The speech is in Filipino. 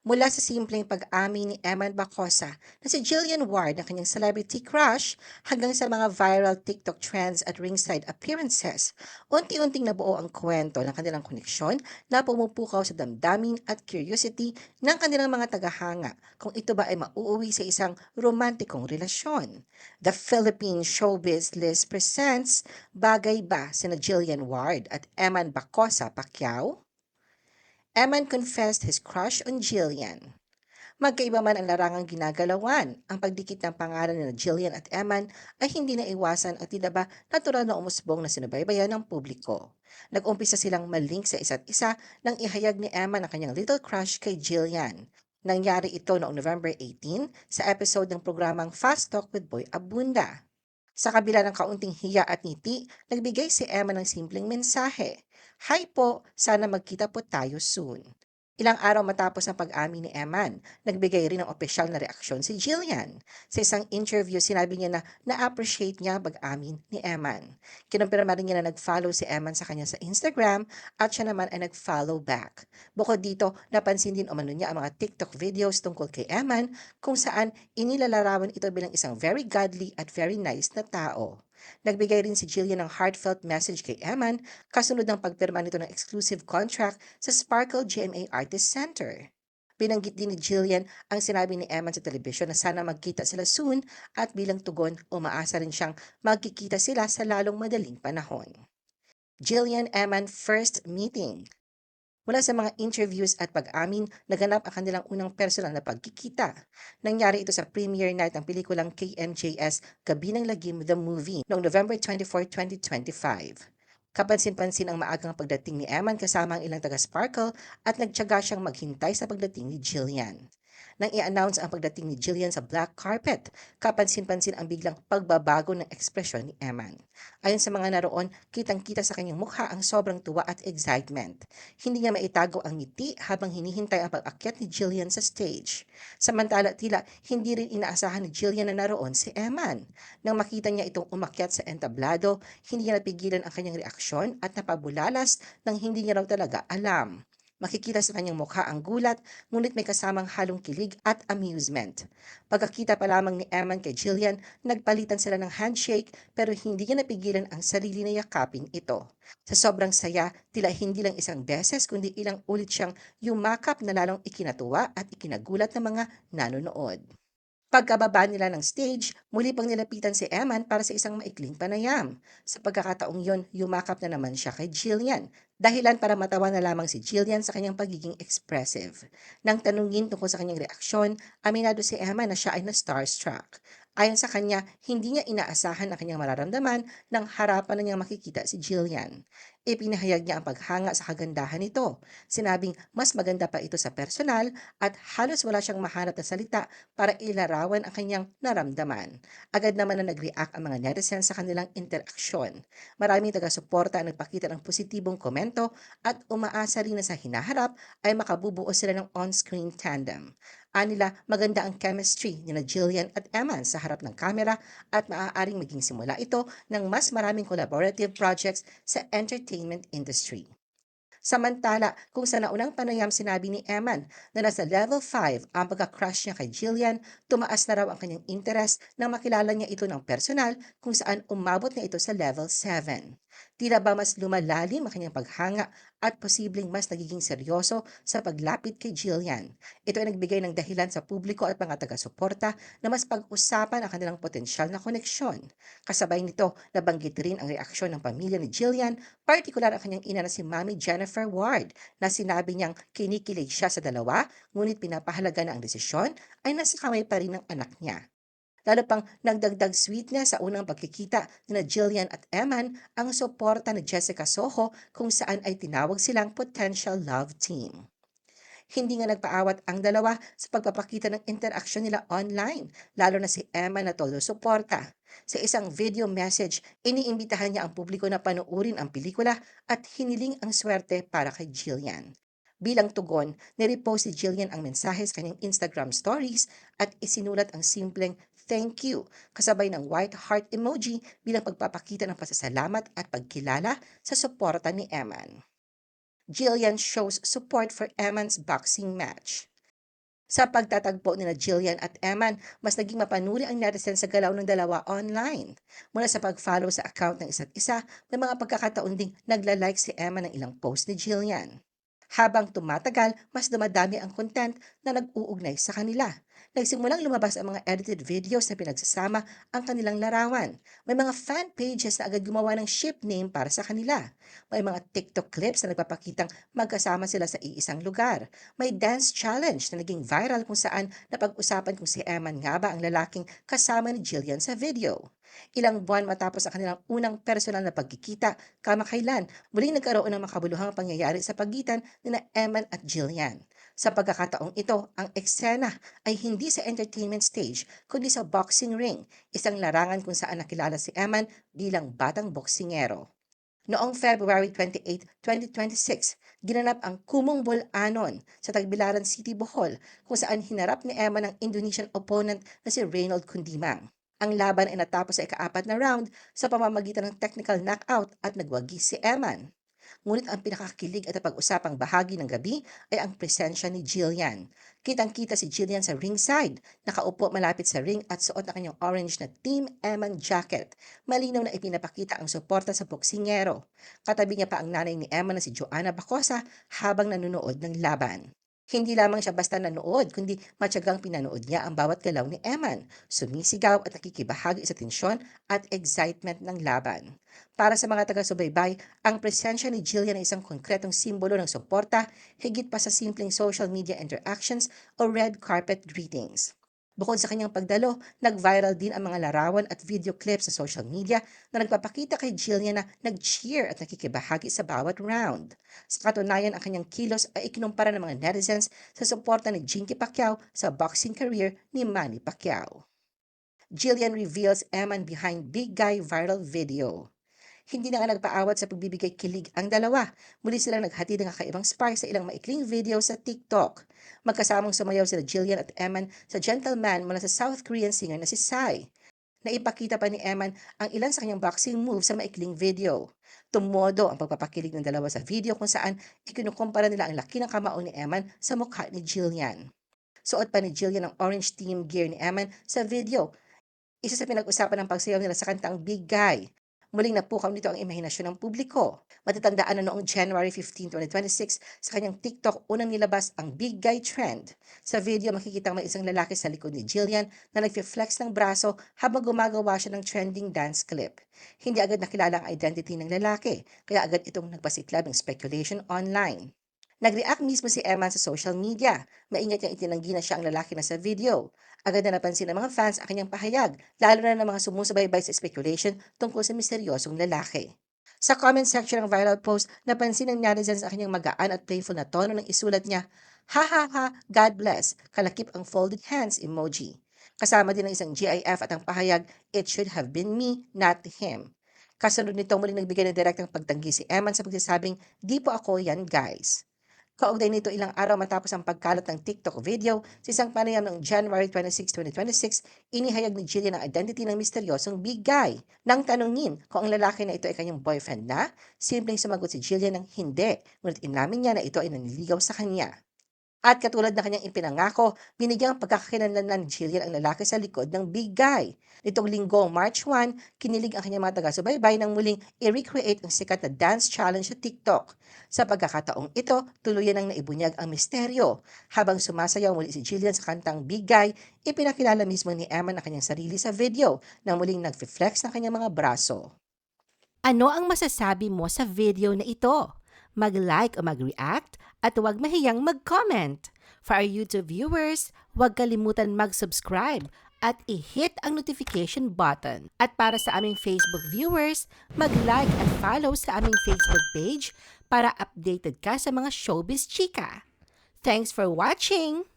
Mula sa simpleng pag-amin ni Eman Bacosa na si Jillian Ward ang kanyang celebrity crush hanggang sa mga viral TikTok trends at ringside appearances, unti-unting nabuo ang kwento ng kanilang koneksyon na pumupukaw sa damdamin at curiosity ng kanilang mga tagahanga kung ito ba ay mauuwi sa isang romantikong relasyon. The Philippine Showbiz List presents Bagay Ba sina Jillian Ward at Eman Bacosa Pacquiao? Eman confessed his crush on Jillian. Magkaiba man ang larangang ginagalawan, ang pagdikit ng pangalan ni Jillian at Eman ay hindi naiwasan at tila ba natural na umusbong na sinubaybayan ng publiko. Nag-umpisa silang malink sa isa't isa nang ihayag ni Eman ang kanyang little crush kay Jillian. Nangyari ito noong November 18 sa episode ng programang Fast Talk with Boy Abunda. Sa kabila ng kaunting hiya at ngiti, nagbigay si Emma ng simpleng mensahe. Hi po, sana magkita po tayo soon. Ilang araw matapos ang pag-amin ni Eman, nagbigay rin ng opisyal na reaksyon si Jillian. Sa isang interview, sinabi niya na na-appreciate niya ang pag-amin ni Eman. Kinumpirma rin niya na nag-follow si Eman sa kanya sa Instagram at siya naman ay nag-follow back. Bukod dito, napansin din umano niya ang mga TikTok videos tungkol kay Eman kung saan inilalarawan ito bilang isang very godly at very nice na tao. Nagbigay rin si Jillian ng heartfelt message kay Eman kasunod ng pagpirma nito ng exclusive contract sa Sparkle GMA Artist Center. Binanggit din ni Jillian ang sinabi ni Eman sa telebisyon na sana magkita sila soon at bilang tugon, umaasa rin siyang magkikita sila sa lalong madaling panahon. Jillian Eman first meeting. Mula sa mga interviews at pag-amin, naganap ang kanilang unang personal na pagkikita. Nangyari ito sa premiere night ng pelikulang KMJS Gabi ng Lagim The Movie noong November 24, 2025. Kapansin-pansin ang maagang pagdating ni Eman kasama ang ilang taga-Sparkle at nagtyaga siyang maghintay sa pagdating ni Jillian. Nang i-announce ang pagdating ni Jillian sa black carpet, kapansin-pansin ang biglang pagbabago ng ekspresyon ni Eman. Ayon sa mga naroon, kitang-kita sa kanyang mukha ang sobrang tuwa at excitement. Hindi niya maitago ang ngiti habang hinihintay ang pag-akyat ni Jillian sa stage. Samantala tila hindi rin inaasahan ni Jillian na naroon si Eman. Nang makita niya itong umakyat sa entablado, hindi niya napigilan ang kanyang reaksyon at napabulalas nang hindi niya raw talaga alam. Makikita sa kanyang mukha ang gulat, ngunit may kasamang halong kilig at amusement. Pagkakita pa lamang ni Eman kay Jillian, nagpalitan sila ng handshake pero hindi niya napigilan ang sarili na yakapin ito. Sa sobrang saya, tila hindi lang isang beses kundi ilang ulit siyang yumakap na lalong ikinatuwa at ikinagulat ng mga nanonood. Pagkababa nila ng stage, muli pang nilapitan si Eman para sa isang maikling panayam. Sa pagkakataong yon, yumakap na naman siya kay Jillian. Dahilan para matawa na lamang si Jillian sa kanyang pagiging expressive. Nang tanungin tungkol sa kanyang reaksyon, aminado si Eman na siya ay na-starstruck. Ayon sa kanya, hindi niya inaasahan ang kanyang mararamdaman nang harapan na niyang makikita si Jillian. Ipinahayag niya ang paghanga sa kagandahan nito. Sinabing mas maganda pa ito sa personal at halos wala siyang mahanap na salita para ilarawan ang kanyang naramdaman. Agad naman na nag-react ang mga netizens sa kanilang interaksyon. Maraming taga-suporta ang nagpakita ng positibong komento at umaasa rin na sa hinaharap ay makabubuo sila ng on-screen tandem. Anila, maganda ang chemistry ni Jillian at Eman sa harap ng kamera at maaaring maging simula ito ng mas maraming collaborative projects sa entertainment industry. Samantala, kung sa naunang panayam sinabi ni Eman na nasa level 5 ang pagka-crush niya kay Jillian, tumaas na raw ang kanyang interest nang makilala niya ito ng personal kung saan umabot na ito sa level 7. Tila ba mas lumalalim ang kanyang paghanga at posibleng mas nagiging seryoso sa paglapit kay Jillian. Ito ay nagbigay ng dahilan sa publiko at mga taga-suporta na mas pag-usapan ang kanilang potensyal na koneksyon. Kasabay nito, nabanggit rin ang reaksyon ng pamilya ni Jillian, partikular ang kanyang ina na si Mami Jennifer Ward, na sinabi niyang kinikilig siya sa dalawa, ngunit pinapahalaga na ang desisyon ay nasa kamay pa rin ng anak niya. Lalo pang nagdagdag sweetness sa unang pagkikita ni Jillian at Eman ang suporta ni Jessica Soho kung saan ay tinawag silang potential love team. Hindi nga nagpaawat ang dalawa sa pagpapakita ng interaksyon nila online, lalo na si Emma na todo suporta. Sa isang video message, iniimbitahan niya ang publiko na panoorin ang pelikula at hiniling ang swerte para kay Jillian. Bilang tugon, nirepost si Jillian ang mensahe sa kanyang Instagram stories at isinulat ang simpleng thank you kasabay ng white heart emoji bilang pagpapakita ng pasasalamat at pagkilala sa suporta ni Eman. Jillian shows support for Eman's boxing match. Sa pagtatagpo nina Jillian at Eman, mas naging mapanuri ang netizen sa galaw ng dalawa online. Mula sa pag-follow sa account ng isa't isa, may mga pagkakataon ding nagla-like si Eman ng ilang post ni Jillian. Habang tumatagal, mas dumadami ang content na nag-uugnay sa kanila. Nagsimulang lumabas ang mga edited videos na pinagsasama ang kanilang larawan. May mga fan pages na agad gumawa ng ship name para sa kanila. May mga TikTok clips na nagpapakitang magkasama sila sa iisang lugar. May dance challenge na naging viral kung saan napag-usapan kung si Eman nga ba ang lalaking kasama ni Jillian sa video. Ilang buwan matapos ang kanilang unang personal na pagkikita, kamakailan, muling nagkaroon ng makabuluhang pangyayari sa pagitan ni Eman at Jillian. Sa pagkakataong ito, ang eksena ay hindi sa entertainment stage kundi sa boxing ring, isang larangan kung saan nakilala si Eman bilang batang boksingero. Noong February 28, 2026, ginanap ang Kumong Bulanon sa Tagbilaran City, Bohol, kung saan hinarap ni Eman ang Indonesian opponent na si Reynold Kundimang. Ang laban ay natapos sa ika-4 na round sa pamamagitan ng technical knockout at nagwagi si Eman. Ngunit ang pinakakilig at napag-usapang bahagi ng gabi ay ang presensya ni Jillian. Kitang-kita si Jillian sa ringside, nakaupo malapit sa ring at suot ang kanyang orange na Team Eman jacket. Malinaw na ipinapakita ang suporta sa boksingero. Katabi niya pa ang nanay ni Eman na si Joanna Bacosa habang nanonood ng laban. Hindi lamang siya basta nanood, kundi matyagang pinanood niya ang bawat galaw ni Eman, sumisigaw at nakikibahagi sa tensyon at excitement ng laban. Para sa mga taga-subaybay, ang presensya ni Jillian ay isang konkretong simbolo ng suporta, higit pa sa simpleng social media interactions o red carpet greetings. Bukod sa kanyang pagdalo, nag-viral din ang mga larawan at video clips sa social media na nagpapakita kay Jillian na nag-cheer at nakikibahagi sa bawat round. Sa katunayan, ang kanyang kilos ay ikinumpara ng mga netizens sa suporta ni Jinky Pacquiao sa boxing career ni Manny Pacquiao. Jillian reveals Eman behind big guy viral video. Hindi na nga nagpaawat sa pagbibigay kilig ang dalawa. Muli silang naghatid ng kakaibang spark sa ilang maikling video sa TikTok. Magkasamang sumayaw sila Jillian at Eman sa Gentleman mula sa South Korean singer na si Psy. Naipakita pa ni Eman ang ilan sa kanyang boxing moves sa maikling video. Tumodo ang pagpapakilig ng dalawa sa video kung saan ikinukumpara nila ang laki ng kamao ni Eman sa mukha ni Jillian. Suot pa ni Jillian ang orange team gear ni Eman sa video. Isa sa pinag-usapan ng pagsayaw nila sa kantang Big Guy. Muling napukaw nito ang imahinasyon ng publiko. Matatandaan na noong January 15, 2026, sa kanyang TikTok unang nilabas ang Big Guy trend. Sa video, makikita may isang lalaki sa likod ni Jillian na nagfi-flex ng braso habang gumagawa siya ng trending dance clip. Hindi agad nakilala ang identity ng lalaki, kaya agad itong nagpasiklab ng speculation online. Nag-react mismo si Eman sa social media. Maingat niyang itinanggi na siya ang lalaki na sa video. Agad na napansin ng mga fans ang kanyang pahayag, lalo na ng mga sumusubaybay sa speculation tungkol sa misteryosong lalaki. Sa comment section ng viral post, napansin ng netizens ang kanyang magaan at playful na tono ng isulat niya, "Ha ha ha, God bless," kalakip ang folded hands emoji. Kasama din ang isang GIF at ang pahayag, "It should have been me, not him." Kasunod nito muling nagbigay ng direktang pagtanggi si Eman sa pagsasabing, "Di po ako yan guys." Kaugnay nito ilang araw matapos ang pagkalat ng TikTok video, sa isang panayam noong January 26, 2026, inihayag ni Jillian ang identity ng misteryosong big guy. Nang tanungin kung ang lalaki na ito ay kanyang boyfriend na, simpleng sumagot si Jillian ng hindi, ngunit inamin niya na ito ay nanliligaw sa kanya. At katulad ng kanyang ipinangako, binigyang pagkakakilanlan ni Jillian ang lalaki sa likod ng big guy. Nitong linggo, March 1, kinilig ang kanyang mga taga-subaybay nang muling i-recreate ang sikat na dance challenge sa TikTok. Sa pagkakataong ito, tuluyan ang naibunyag ang misteryo. Habang sumasayaw muli si Jillian sa kantang Big Guy, ipinakilala mismo ni Eman ang kanyang sarili sa video na muling nag-flex ng kanyang mga braso. Ano ang masasabi mo sa video na ito? Mag-like o mag-react at huwag mahiyang mag-comment. For our YouTube viewers, huwag kalimutan mag-subscribe at i-hit ang notification button. At para sa aming Facebook viewers, mag-like at follow sa aming Facebook page para updated ka sa mga showbiz chika. Thanks for watching!